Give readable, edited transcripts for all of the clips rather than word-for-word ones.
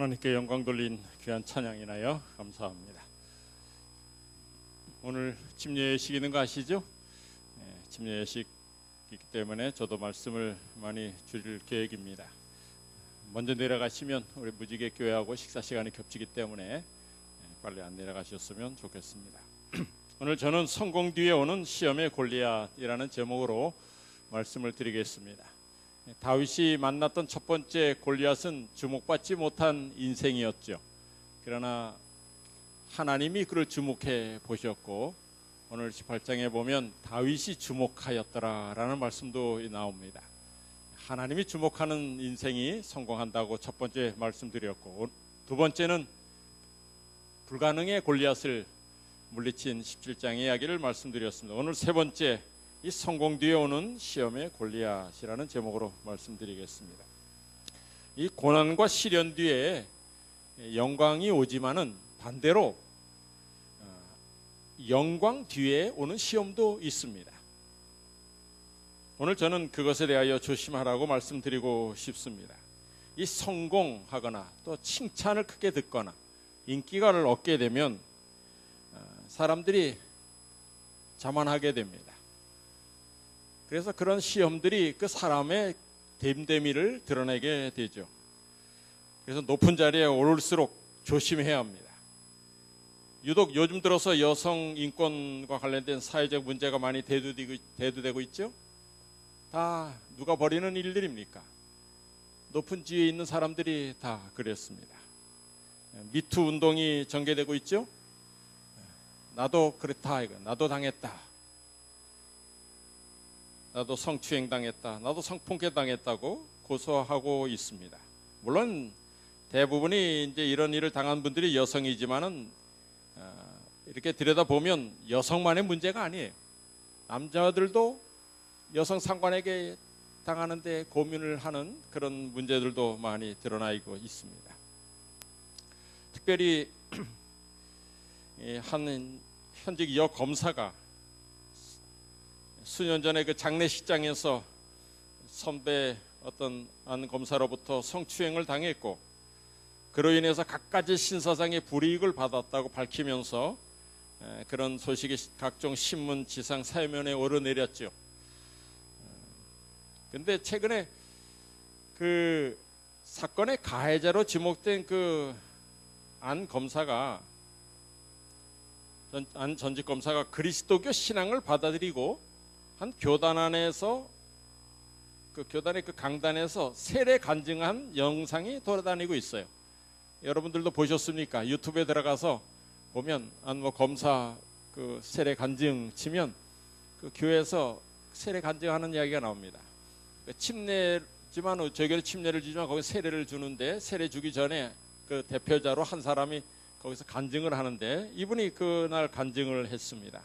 하나님께 영광 돌린 귀한 찬양이나요 감사합니다. 오늘 침례식 있는 거 아시죠? 침례식이기 때문에 저도 말씀을 많이 줄일 계획입니다. 먼저 내려가시면 우리 무지개 교회하고 식사 시간이 겹치기 때문에 빨리 안 내려가셨으면 좋겠습니다. 오늘 저는 성공 뒤에 오는 시험의 골리앗이라는 제목으로 말씀을 드리겠습니다. 다윗이 만났던 첫 번째 골리앗은 주목받지 못한 인생이었죠. 그러나 하나님이 그를 주목해 보셨고 오늘 18장에 보면 다윗이 주목하였더라라는 말씀도 나옵니다. 하나님이 주목하는 인생이 성공한다고 첫 번째 말씀드렸고, 두 번째는 불가능의 골리앗을 물리친 17장의 이야기를 말씀드렸습니다. 오늘 세 번째, 이 성공 뒤에 오는 시험의 골리앗이라는 제목으로 말씀드리겠습니다. 이 고난과 시련 뒤에 영광이 오지만은 반대로 영광 뒤에 오는 시험도 있습니다. 오늘 저는 그것에 대하여 조심하라고 말씀드리고 싶습니다. 이 성공하거나 또 칭찬을 크게 듣거나 인기가를 얻게 되면 사람들이 자만하게 됩니다. 그래서 그런 시험들이 그 사람의 됨됨이를 드러내게 되죠. 그래서 높은 자리에 오를수록 조심해야 합니다. 유독 요즘 들어서 여성 인권과 관련된 사회적 문제가 많이 대두되고 있죠. 다 누가 벌이는 일들입니까? 높은 지위에 있는 사람들이 다 그랬습니다. 미투 운동이 전개되고 있죠. 나도 그렇다, 나도 당했다, 나도 성추행 당했다, 나도 성폭행 당했다고 고소하고 있습니다. 물론 대부분이 이제 이런 일을 당한 분들이 여성이지만은 이렇게 들여다보면 여성만의 문제가 아니에요. 남자들도 여성 상관에게 당하는데 고민을 하는 그런 문제들도 많이 드러나고 있습니다. 특별히 한 현직 여검사가 수년 전에 그 장례식장에서 선배 어떤 한 검사로부터 성추행을 당했고 그로 인해서 갖가지 신사상의 불이익을 받았다고 밝히면서 그런 소식이 각종 신문 지상 사회면에 오르내렸죠. 근데 최근에 그 사건의 가해자로 지목된 그 안 검사가 안 전직 검사가 그리스도교 신앙을 받아들이고 한 교단 안에서 그 교단의 그 강단에서 세례 간증한 영상이 돌아다니고 있어요. 여러분들도 보셨습니까? 유튜브에 들어가서 보면 뭐 검사 그 세례 간증 치면 그 교회에서 세례 간증하는 이야기가 나옵니다. 침례지만 저에게는 침례를 주지만 거기 세례를 주는데 세례 주기 전에 그 대표자로 한 사람이 거기서 간증을 하는데 이분이 그날 간증을 했습니다.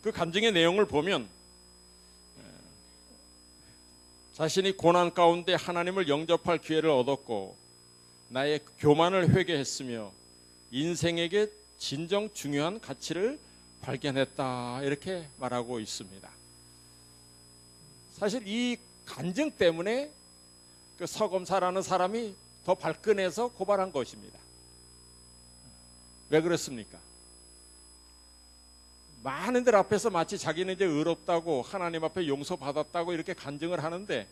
그 간증의 내용을 보면 자신이 고난 가운데 하나님을 영접할 기회를 얻었고 나의 교만을 회개했으며 인생에게 진정 중요한 가치를 발견했다 이렇게 말하고 있습니다. 사실 이 간증 때문에 그 서검사라는 사람이 더 발끈해서 고발한 것입니다. 왜 그렇습니까? 많은들 앞에서 마치 자기는 이제 의롭다고 하나님 앞에 용서받았다고 이렇게 간증을 하는데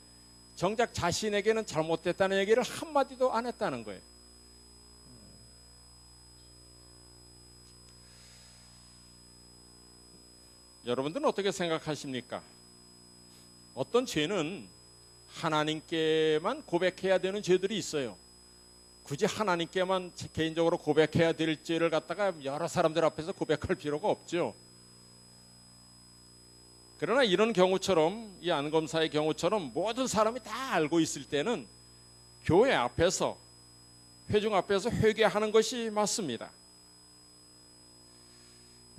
정작 자신에게는 잘못됐다는 얘기를 한마디도 안 했다는 거예요. 여러분들은 어떻게 생각하십니까? 어떤 죄는 하나님께만 고백해야 되는 죄들이 있어요. 굳이 하나님께만 개인적으로 고백해야 될 죄를 갖다가 여러 사람들 앞에서 고백할 필요가 없죠. 그러나 이런 경우처럼 이 안검사의 경우처럼 모든 사람이 다 알고 있을 때는 교회 앞에서 회중 앞에서 회개하는 것이 맞습니다.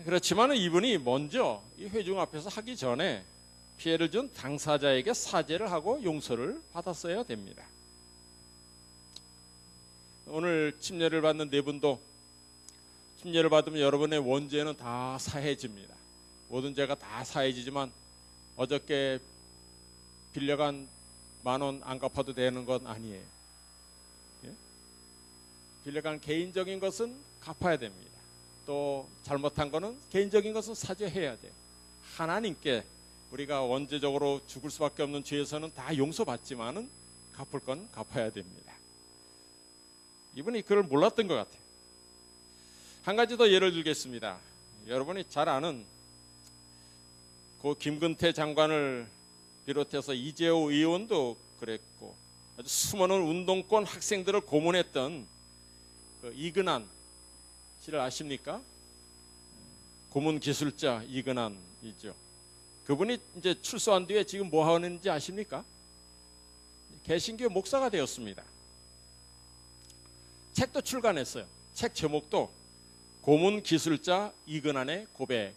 그렇지만 이분이 먼저 이 회중 앞에서 하기 전에 피해를 준 당사자에게 사죄를 하고 용서를 받았어야 됩니다. 오늘 침례를 받는 네 분도 침례를 받으면 여러분의 원죄는 다 사해집니다. 모든 죄가 다 사해지지만 어저께 빌려간 10,000원 안 갚아도 되는 건 아니에요. 예? 빌려간 개인적인 것은 갚아야 됩니다. 또 잘못한 거는 개인적인 것은 사죄해야 돼요. 하나님께 우리가 원죄적으로 죽을 수밖에 없는 죄에서는 다 용서받지만은 갚을 건 갚아야 됩니다. 이분이 그걸 몰랐던 것 같아요. 한 가지 더 예를 들겠습니다. 여러분이 잘 아는 고 김근태 장관을 비롯해서 이재호 의원도 그랬고 아주 수많은 운동권 학생들을 고문했던 그 이근한 씨를 아십니까? 고문 기술자 이근한이죠. 그분이 이제 출소한 뒤에 지금 뭐 하는지 아십니까? 개신교 목사가 되었습니다. 책도 출간했어요. 책 제목도 고문 기술자 이근한의 고백입니다.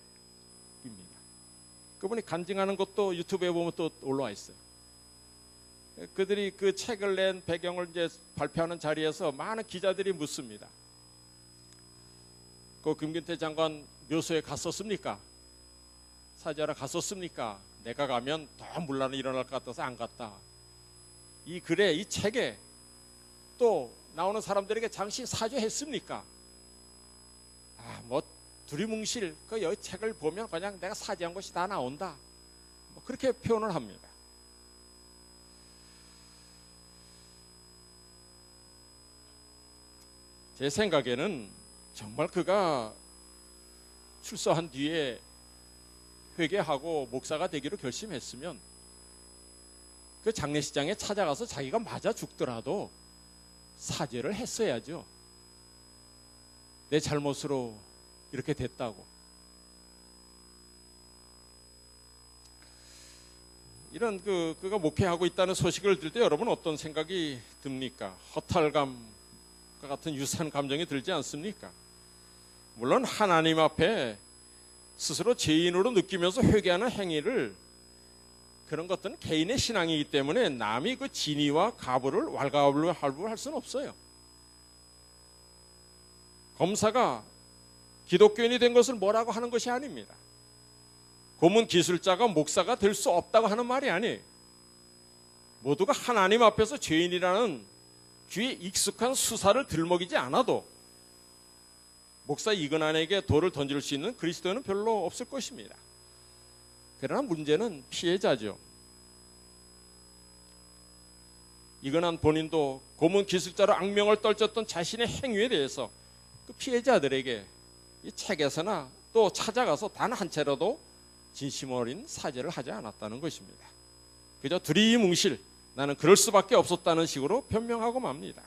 그분이 간증하는 것도 유튜브에 보면 또 올라와 있어요. 그들이 그 책을 낸 배경을 이제 발표하는 자리에서 많은 기자들이 묻습니다. 그 김균태 장관 묘소에 갔었습니까? 사죄하러 갔었습니까? 내가 가면 더 문란이 일어날 것 같아서 안 갔다. 이 글에, 이 책에 또 나오는 사람들에게 잠시 사죄했습니까? 뭐 두리뭉실 그 여기 책을 보면 그냥 내가 사죄한 것이 다 나온다. 뭐 그렇게 표현을 합니다. 제 생각에는 정말 그가 출소한 뒤에 회개하고 목사가 되기로 결심했으면 그 장례식장에 찾아가서 자기가 맞아 죽더라도 사죄를 했어야죠. 내 잘못으로 이렇게 됐다고. 이런 그가 목회하고 있다는 소식을 들을 때 여러분 어떤 생각이 듭니까? 허탈감과 같은 유사한 감정이 들지 않습니까? 물론 하나님 앞에 스스로 죄인으로 느끼면서 회개하는 행위를, 그런 것들은 개인의 신앙이기 때문에 남이 그 진위와 가부를 왈가왈부할 수는 없어요. 검사가 기독교인이 된 것을 뭐라고 하는 것이 아닙니다. 고문 기술자가 목사가 될 수 없다고 하는 말이 아니에요. 모두가 하나님 앞에서 죄인이라는 귀에 익숙한 수사를 들먹이지 않아도 목사 이근환에게 돌을 던질 수 있는 그리스도인은 별로 없을 것입니다. 그러나 문제는 피해자죠. 이근환 본인도 고문 기술자로 악명을 떨쳤던 자신의 행위에 대해서 그 피해자들에게 이 책에서나 또 찾아가서 단 한 차례도 진심 어린 사죄를 하지 않았다는 것입니다. 그저 두리뭉실 나는 그럴 수밖에 없었다는 식으로 변명하고 맙니다.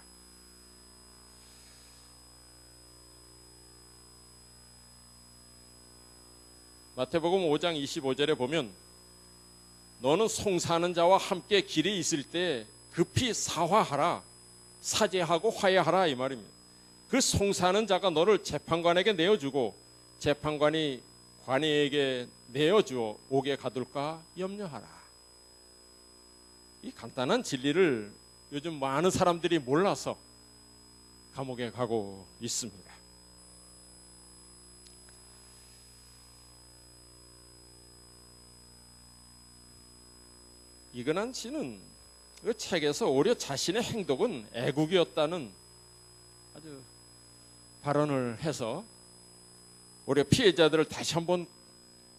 마태복음 5장 25절에 보면 너는 송사하는 자와 함께 길에 있을 때 급히 사화하라, 사죄하고 화해하라 이 말입니다. 그 송사하는 자가 너를 재판관에게 내어주고 재판관이 관이에게 내어주어 옥에 가둘까 염려하라. 이 간단한 진리를 요즘 많은 사람들이 몰라서 감옥에 가고 있습니다. 이근환 씨는 그 책에서 오히려 자신의 행동은 애국이었다는 아주 발언을 해서 오히려 피해자들을 다시 한번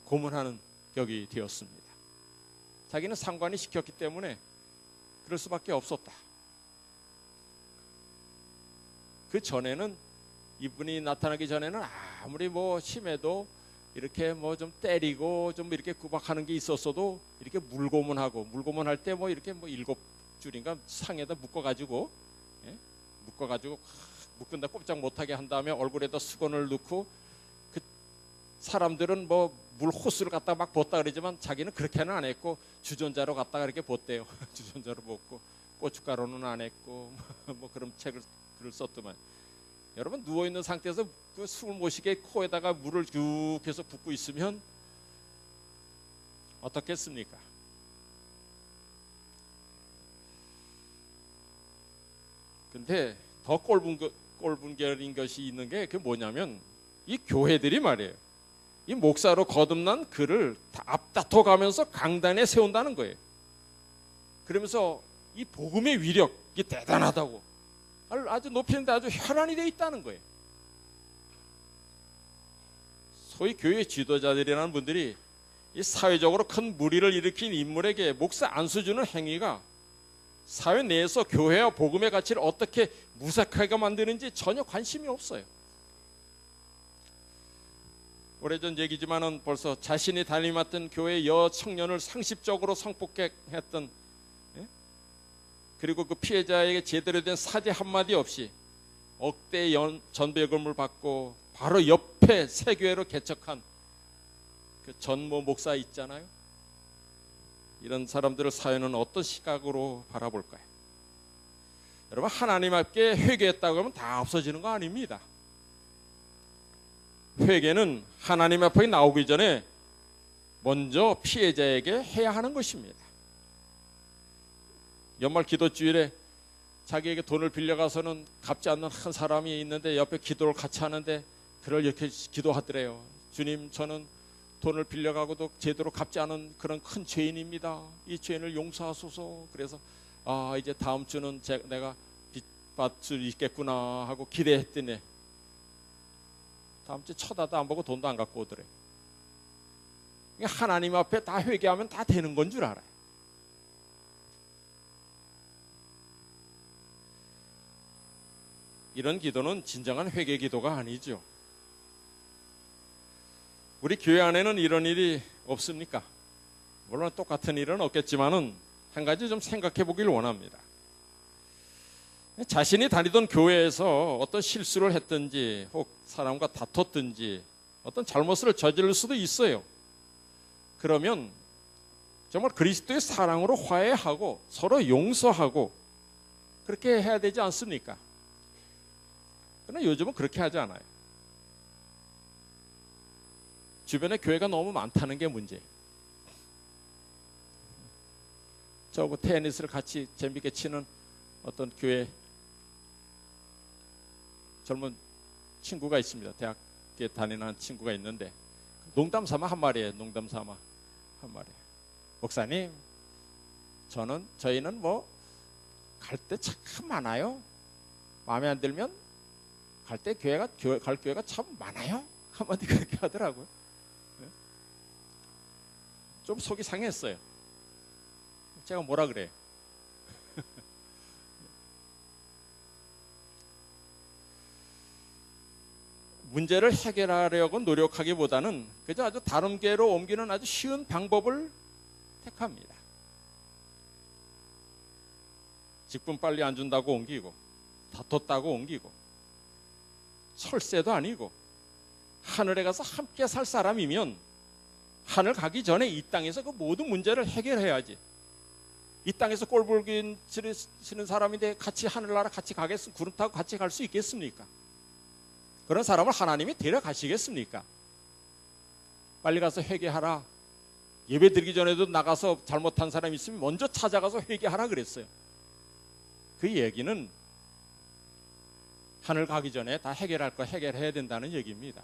고문하는 격이 되었습니다. 자기는 상관이 시켰기 때문에 그럴 수밖에 없었다. 그 전에는, 이분이 나타나기 전에는 아무리 뭐 심해도 이렇게 뭐 좀 때리고 좀 이렇게 구박하는 게 있었어도 이렇게 물고문할 때 뭐 이렇게 뭐 7줄인가 상에다 묶어가지고 묶은다 꼼짝 못하게 한 다음에 얼굴에다 수건을 넣고, 그 사람들은 뭐 물 호스를 갖다가 막 붓다 그러지만 자기는 그렇게는 안 했고 주전자로 갖다가 이렇게 붓대요. 주전자로 붓고 고춧가루는 안 했고 뭐 그런 글을 썼더만. 여러분 누워있는 상태에서 그 숨을 못 쉬게 코에다가 물을 쭉 해서 붓고 있으면 어떻겠습니까? 근데 더 꼴분결인 것이 있는 게 그게 뭐냐면 이 교회들이 말이에요. 이 목사로 거듭난 그를 다 앞다퉈 가면서 강단에 세운다는 거예요. 그러면서 이 복음의 위력이 대단하다고 아주 높이는데 아주 혈안이 되어 있다는 거예요. 소위 교회 지도자들이라는 분들이 이 사회적으로 큰 무리를 일으킨 인물에게 목사 안수 주는 행위가 사회 내에서 교회와 복음의 가치를 어떻게 무색하게 만드는지 전혀 관심이 없어요. 오래전 얘기지만은 벌써 자신이 담임맡은 교회 여청년을 상습적으로 성폭행했던, 그리고 그 피해자에게 제대로 된 사죄 한마디 없이 억대 전배금을 받고 바로 옆에 새 교회로 개척한 그 전모 목사 있잖아요. 이런 사람들을 사회는 어떤 시각으로 바라볼까요? 여러분 하나님 앞에 회개했다고 하면 다 없어지는 거 아닙니다. 회개는 하나님 앞에 나오기 전에 먼저 피해자에게 해야 하는 것입니다. 연말 기도주일에 자기에게 돈을 빌려가서는 갚지 않는 한 사람이 있는데 옆에 기도를 같이 하는데 그를 이렇게 기도하더래요. 주님, 저는 돈을 빌려가고도 제대로 갚지 않은 그런 큰 죄인입니다. 이 죄인을 용서하소서. 그래서 이제 다음 주는 내가 빚 받을 수 있겠구나 하고 기대했더니 다음 주 쳐다도 안 보고 돈도 안 갖고 오더래. 하나님 앞에 다 회개하면 다 되는 건 줄 알아요. 이런 기도는 진정한 회개 기도가 아니죠. 우리 교회 안에는 이런 일이 없습니까? 물론 똑같은 일은 없겠지만은 한 가지 좀 생각해 보길 원합니다. 자신이 다니던 교회에서 어떤 실수를 했든지 혹 사람과 다퉜든지 어떤 잘못을 저지를 수도 있어요. 그러면 정말 그리스도의 사랑으로 화해하고 서로 용서하고 그렇게 해야 되지 않습니까? 그러나 요즘은 그렇게 하지 않아요. 주변에 교회가 너무 많다는 게 문제예요. 저하고 테니스를 같이 재밌게 치는 어떤 교회 젊은 친구가 있습니다. 대학에 다니는 친구가 있는데 농담 삼아 한 말이에요. 농담 삼아 한 말이에요. 목사님, 저희는 뭐 갈 때 참 많아요. 마음에 안 들면 갈 교회가 참 많아요. 한마디 그렇게 하더라고요. 좀 속이 상했어요. 제가 뭐라 그래요? 문제를 해결하려고 노력하기보다는 그저 아주 다른 교회로 옮기는 아주 쉬운 방법을 택합니다. 직분 빨리 안 준다고 옮기고 다퉜다고 옮기고 철새도 아니고 하늘에 가서 함께 살 사람이면 하늘 가기 전에 이 땅에서 그 모든 문제를 해결해야지. 이 땅에서 꼴불기 치는 사람인데 같이 하늘나라 같이 가겠습니까? 구름 타고 같이 갈 수 있겠습니까? 그런 사람을 하나님이 데려가시겠습니까? 빨리 가서 회개하라. 예배 드리기 전에도 나가서 잘못한 사람이 있으면 먼저 찾아가서 회개하라 그랬어요. 그 얘기는 하늘 가기 전에 다 해결할 거 해결해야 된다는 얘기입니다.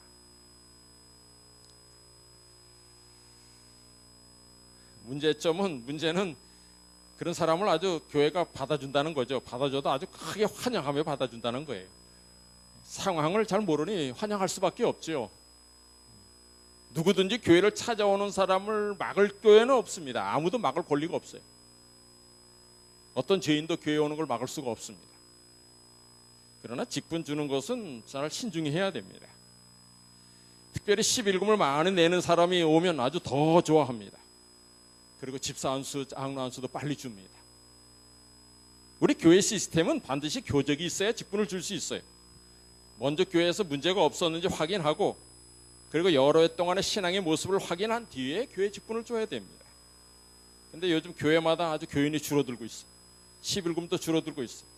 문제는 그런 사람을 아주 교회가 받아준다는 거죠. 받아줘도 아주 크게 환영하며 받아준다는 거예요. 상황을 잘 모르니 환영할 수밖에 없죠. 누구든지 교회를 찾아오는 사람을 막을 교회는 없습니다. 아무도 막을 권리가 없어요. 어떤 죄인도 교회에 오는 걸 막을 수가 없습니다. 그러나 직분 주는 것은 잘 신중히 해야 됩니다. 특별히 11금을 많이 내는 사람이 오면 아주 더 좋아합니다. 그리고 집사 안수, 장로 안수도 빨리 줍니다. 우리 교회 시스템은 반드시 교적이 있어야 직분을 줄 수 있어요. 먼저 교회에서 문제가 없었는지 확인하고 그리고 여러 해 동안의 신앙의 모습을 확인한 뒤에 교회 직분을 줘야 됩니다. 그런데 요즘 교회마다 아주 교인이 줄어들고 있어요. 11금도 줄어들고 있어요.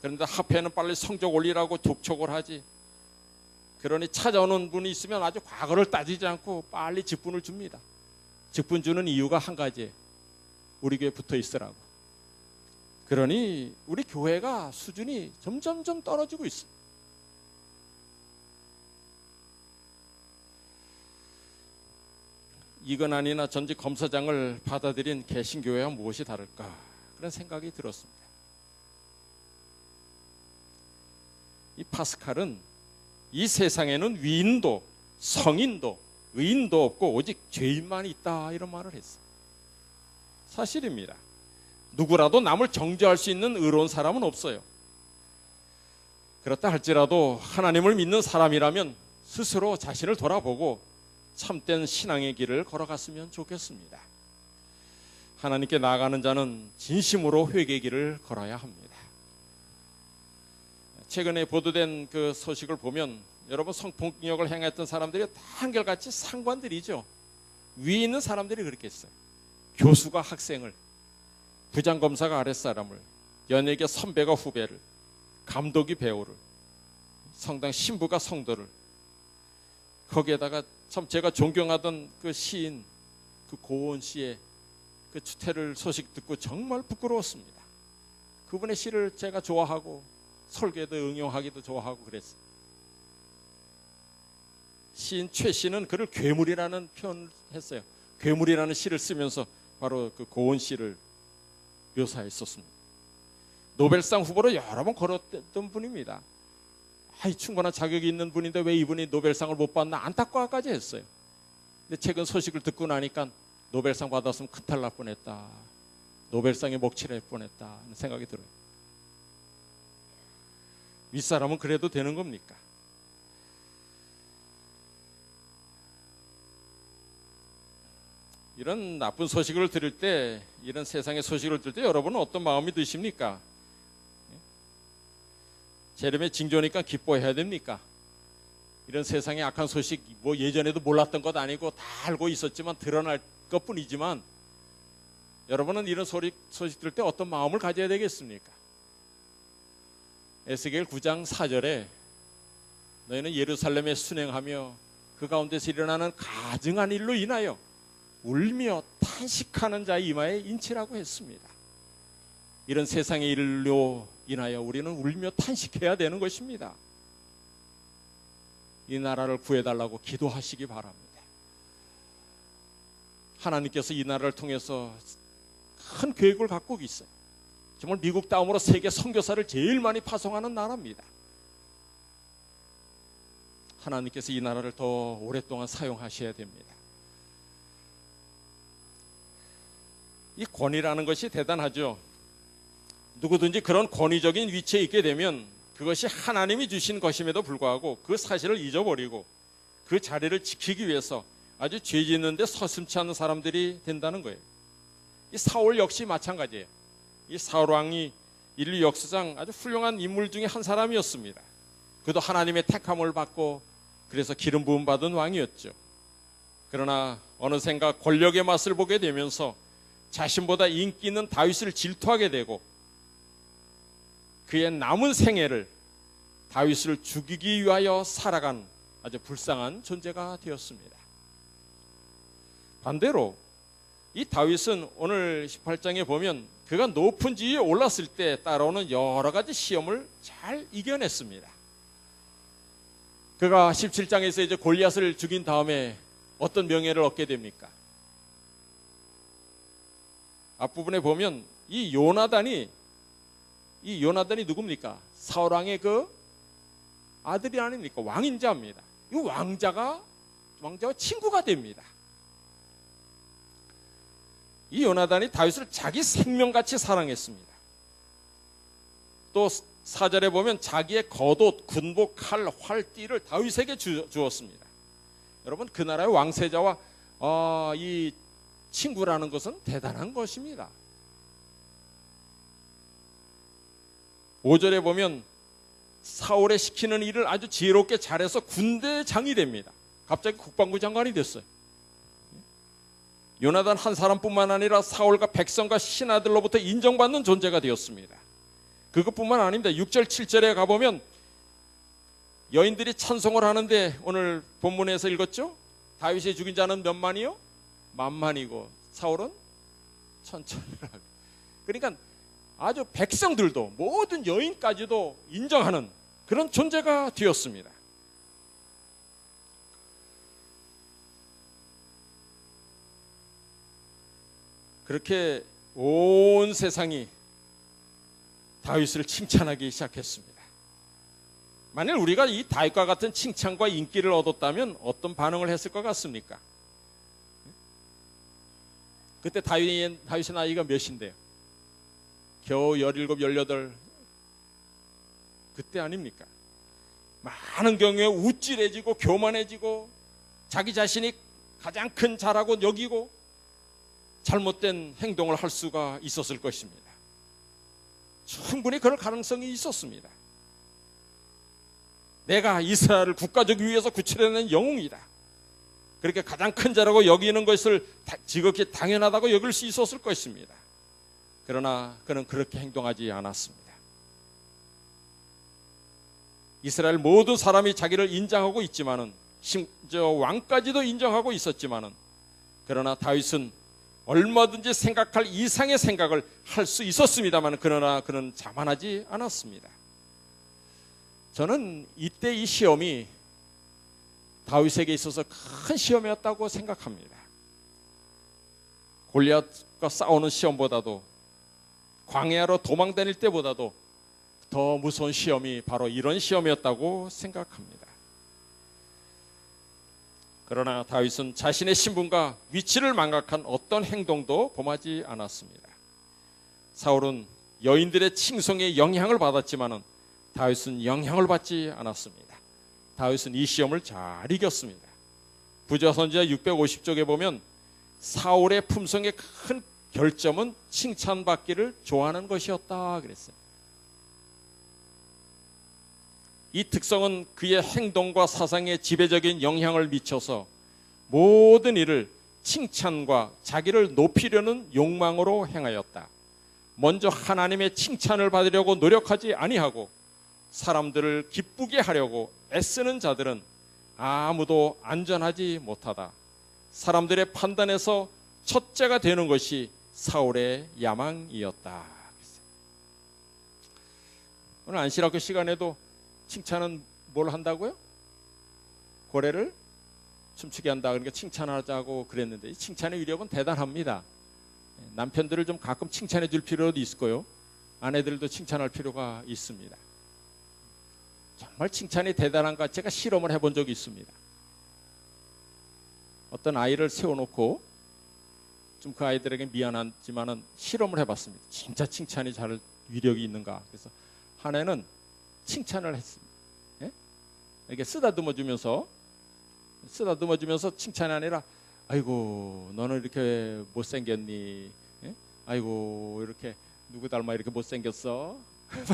그런데 합회는 빨리 성적 올리라고 족촉을 하지. 그러니 찾아오는 분이 있으면 아주 과거를 따지지 않고 빨리 직분을 줍니다. 직분 주는 이유가 한 가지예요. 우리 교회에 붙어 있으라고. 그러니 우리 교회가 수준이 점점점 떨어지고 있어요. 이건환이나 전직 검사장을 받아들인 개신교회와 무엇이 다를까 그런 생각이 들었습니다. 이 파스칼은 이 세상에는 위인도 성인도 의인도 없고 오직 죄인만 있다 이런 말을 했어요. 사실입니다. 누구라도 남을 정죄할 수 있는 의로운 사람은 없어요. 그렇다 할지라도 하나님을 믿는 사람이라면 스스로 자신을 돌아보고 참된 신앙의 길을 걸어갔으면 좋겠습니다. 하나님께 나아가는 자는 진심으로 회개의 길을 걸어야 합니다. 최근에 보도된 그 소식을 보면 여러분 성폭력을 행했던 사람들이 다 한결같이 상관들이죠. 위에 있는 사람들이 그렇게 했어요. 교수가 학생을, 부장검사가 아랫사람을, 연예계 선배가 후배를, 감독이 배우를, 성당 신부가 성도를, 거기에다가 참 제가 존경하던 그 시인, 그 고은 씨의 그 추태를 소식 듣고 정말 부끄러웠습니다. 그분의 시를 제가 좋아하고 설교에도 응용하기도 좋아하고 그랬어요. 시인 최 씨는 그를 괴물이라는 표현을 했어요. 괴물이라는 시를 쓰면서 바로 그 고은 씨를 묘사했었습니다. 노벨상 후보로 여러 번 걸었던 분입니다. 충분한 자격이 있는 분인데 왜 이분이 노벨상을 못 받나 안타까워까지 했어요. 근데 최근 소식을 듣고 나니까 노벨상 받았으면 큰탈 날 뻔했다, 노벨상에 먹칠할 뻔했다 하는 생각이 들어요. 윗사람은 그래도 되는 겁니까? 이런 나쁜 소식을 들을 때, 이런 세상의 소식을 들을 때 여러분은 어떤 마음이 드십니까? 재림의 징조니까 기뻐해야 됩니까? 이런 세상의 악한 소식 뭐 예전에도 몰랐던 것 아니고 다 알고 있었지만 드러날 것뿐이지만, 여러분은 이런 소식 들을 때 어떤 마음을 가져야 되겠습니까? 에스겔 9장 4절에 너희는 예루살렘에 순행하며 그 가운데서 일어나는 가증한 일로 인하여 울며 탄식하는 자의 이마에 인치라고 했습니다. 이런 세상의 일로 인하여 우리는 울며 탄식해야 되는 것입니다. 이 나라를 구해달라고 기도하시기 바랍니다. 하나님께서 이 나라를 통해서 큰 계획을 갖고 있어요. 정말 미국 다음으로 세계 선교사를 제일 많이 파송하는 나라입니다. 하나님께서 이 나라를 더 오랫동안 사용하셔야 됩니다. 이 권위라는 것이 대단하죠. 누구든지 그런 권위적인 위치에 있게 되면 그것이 하나님이 주신 것임에도 불구하고 그 사실을 잊어버리고 그 자리를 지키기 위해서 아주 죄 짓는데 서슴지 않는 사람들이 된다는 거예요. 이 사울 역시 마찬가지예요. 이 사울 왕이 인류 역사상 아주 훌륭한 인물 중에 한 사람이었습니다. 그도 하나님의 택함을 받고 그래서 기름 부음 받은 왕이었죠. 그러나 어느샌가 권력의 맛을 보게 되면서 자신보다 인기 있는 다윗을 질투하게 되고 그의 남은 생애를 다윗을 죽이기 위하여 살아간 아주 불쌍한 존재가 되었습니다. 반대로 이 다윗은 오늘 18장에 보면 그가 높은 지위에 올랐을 때 따라오는 여러 가지 시험을 잘 이겨냈습니다. 그가 17장에서 이제 골리앗을 죽인 다음에 어떤 명예를 얻게 됩니까? 앞부분에 보면 이 요나단이 누굽니까? 사울왕의 그 아들이 아닙니까? 왕인자입니다. 이 왕자와 친구가 됩니다. 이 요나단이 다윗을 자기 생명같이 사랑했습니다. 또 4절에 보면 자기의 겉옷, 군복, 칼, 활, 띠를 다윗에게 주었습니다. 여러분, 그 나라의 왕세자와 이 친구라는 것은 대단한 것입니다. 5절에 보면 사울의 시키는 일을 아주 지혜롭게 잘해서 군대장이 됩니다. 갑자기 국방부 장관이 됐어요. 요나단 한 사람뿐만 아니라 사울과 백성과 신하들로부터 인정받는 존재가 되었습니다. 그것뿐만 아닙니다. 6절 7절에 가보면 여인들이 찬송을 하는데 오늘 본문에서 읽었죠? 다윗이 죽인 자는 몇 만이요? 만만이고 사울은 천천이라고. 그러니까 아주 백성들도 모든 여인까지도 인정하는 그런 존재가 되었습니다. 그렇게 온 세상이 다윗을 칭찬하기 시작했습니다. 만일 우리가 이 다윗과 같은 칭찬과 인기를 얻었다면 어떤 반응을 했을 것 같습니까? 그때 다윗의 나이가 몇인데요? 겨우 17, 18 그때 아닙니까? 많은 경우에 우쭐해지고 교만해지고 자기 자신이 가장 큰 자라고 여기고 잘못된 행동을 할 수가 있었을 것입니다. 충분히 그럴 가능성이 있었습니다. 내가 이스라엘을 국가적 위에서 구출해낸 영웅이다. 그렇게 가장 큰 자라고 여기는 것을 지극히 당연하다고 여길 수 있었을 것입니다. 그러나 그는 그렇게 행동하지 않았습니다. 이스라엘 모든 사람이 자기를 인정하고 있지만은 심지어 왕까지도 인정하고 있었지만은 그러나 다윗은 얼마든지 생각할 이상의 생각을 할 수 있었습니다만 그러나 그는 자만하지 않았습니다. 저는 이때 이 시험이 다윗에게 있어서 큰 시험이었다고 생각합니다. 골리앗과 싸우는 시험보다도 광야로 도망 다닐 때보다도 더 무서운 시험이 바로 이런 시험이었다고 생각합니다. 그러나 다윗은 자신의 신분과 위치를 망각한 어떤 행동도 범하지 않았습니다. 사울은 여인들의 칭송에 영향을 받았지만 다윗은 영향을 받지 않았습니다. 다윗은 이 시험을 잘 이겼습니다. 부자선지자 650쪽에 보면 사울의 품성의 큰 결점은 칭찬받기를 좋아하는 것이었다 그랬어요. 이 특성은 그의 행동과 사상에 지배적인 영향을 미쳐서 모든 일을 칭찬과 자기를 높이려는 욕망으로 행하였다. 먼저 하나님의 칭찬을 받으려고 노력하지 아니하고 사람들을 기쁘게 하려고 애쓰는 자들은 아무도 안전하지 못하다. 사람들의 판단에서 첫째가 되는 것이 사울의 야망이었다. 오늘 안시라크 시간에도 칭찬은 뭘 한다고요? 고래를 춤추게 한다. 그러니까 칭찬하자고 그랬는데 칭찬의 위력은 대단합니다. 남편들을 좀 가끔 칭찬해 줄 필요도 있을 거요. 아내들도 칭찬할 필요가 있습니다. 정말 칭찬이 대단한가 제가 실험을 해본 적이 있습니다. 어떤 아이를 세워놓고 좀 그 아이들에게 미안하지만은 실험을 해봤습니다. 진짜 칭찬이 잘 위력이 있는가. 그래서 한 해는 칭찬을 했습니다. 예? 이렇게 쓰다듬어 주면서 칭찬이 아니라 아이고 너는 이렇게 못생겼니? 예? 아이고 이렇게 누구 닮아 이렇게 못생겼어?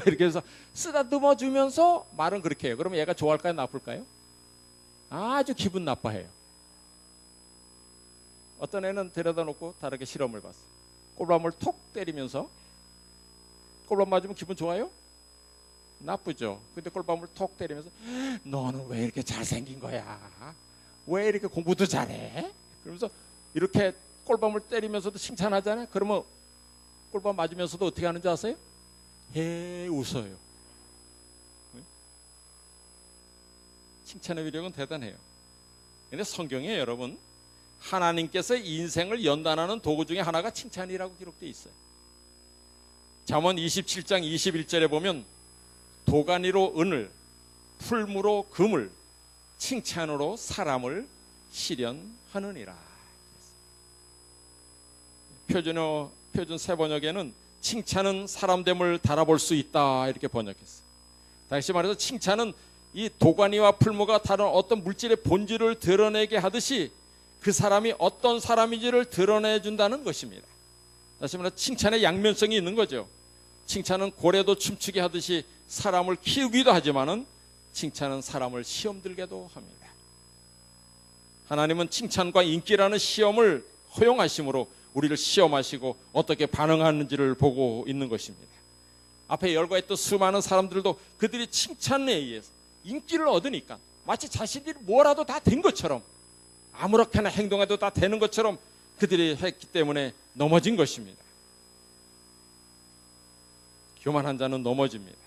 이렇게 해서 쓰다듬어 주면서 말은 그렇게 해요. 그러면 얘가 좋아할까요? 나쁠까요? 아주 기분 나빠해요. 어떤 애는 데려다 놓고 다르게 실험을 봤어요. 꼴밤을 톡 때리면서 꼴밤 맞으면 기분 좋아요? 나쁘죠. 근데 꼴밤을 톡 때리면서 너는 왜 이렇게 잘생긴 거야? 왜 이렇게 공부도 잘해? 그러면서 이렇게 꼴밤을 때리면서도 칭찬하잖아요. 그러면 꼴밤 맞으면서도 어떻게 하는지 아세요? 웃어요. 칭찬의 위력은 대단해요. 근데 성경에 여러분 하나님께서 인생을 연단하는 도구 중에 하나가 칭찬이라고 기록되어 있어요. 잠언 27장 21절에 보면 도가니로 은을, 풀무로 금을, 칭찬으로 사람을 실현하느니라. 표준 세번역에는 칭찬은 사람됨을 달아볼 수 있다 이렇게 번역했어요. 다시 말해서 칭찬은 이 도가니와 풀무가 다른 어떤 물질의 본질을 드러내게 하듯이 그 사람이 어떤 사람인지를 드러내준다는 것입니다. 다시 말해서 칭찬의 양면성이 있는 거죠. 칭찬은 고래도 춤추게 하듯이 사람을 키우기도 하지만은 칭찬은 사람을 시험 들게도 합니다. 하나님은 칭찬과 인기라는 시험을 허용하심으로 우리를 시험하시고 어떻게 반응하는지를 보고 있는 것입니다. 앞에 열거했던 수많은 사람들도 그들이 칭찬에 의해서 인기를 얻으니까 마치 자신들이 뭐라도 다 된 것처럼 아무렇게나 행동해도 다 되는 것처럼 그들이 했기 때문에 넘어진 것입니다. 교만한 자는 넘어집니다.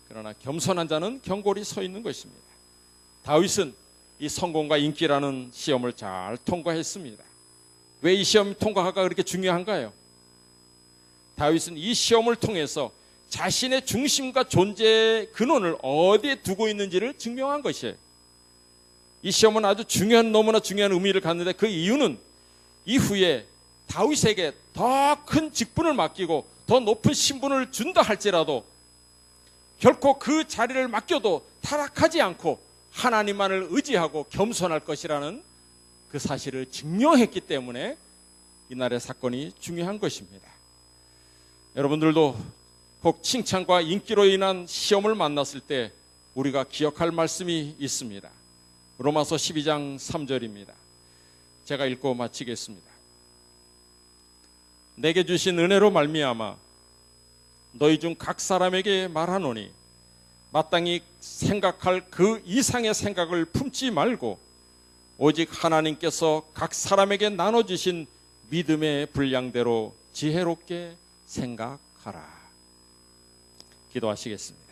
그러나 겸손한 자는 견고히 서 있는 것입니다. 다윗은 이 성공과 인기라는 시험을 잘 통과했습니다. 왜 이 시험 통과가 그렇게 중요한가요? 다윗은 이 시험을 통해서 자신의 중심과 존재의 근원을 어디에 두고 있는지를 증명한 것이에요. 이 시험은 아주 너무나 중요한 의미를 갖는데 그 이유는 이후에 다윗에게 더 큰 직분을 맡기고 더 높은 신분을 준다 할지라도 결코 그 자리를 맡겨도 타락하지 않고 하나님만을 의지하고 겸손할 것이라는 그 사실을 증명했기 때문에 이날의 사건이 중요한 것입니다. 여러분들도 혹 칭찬과 인기로 인한 시험을 만났을 때 우리가 기억할 말씀이 있습니다. 로마서 12장 3절입니다. 제가 읽고 마치겠습니다. 내게 주신 은혜로 말미암아 너희 중 각 사람에게 말하노니 마땅히 생각할 그 이상의 생각을 품지 말고 오직 하나님께서 각 사람에게 나눠주신 믿음의 분량대로 지혜롭게 생각하라. 기도하시겠습니다.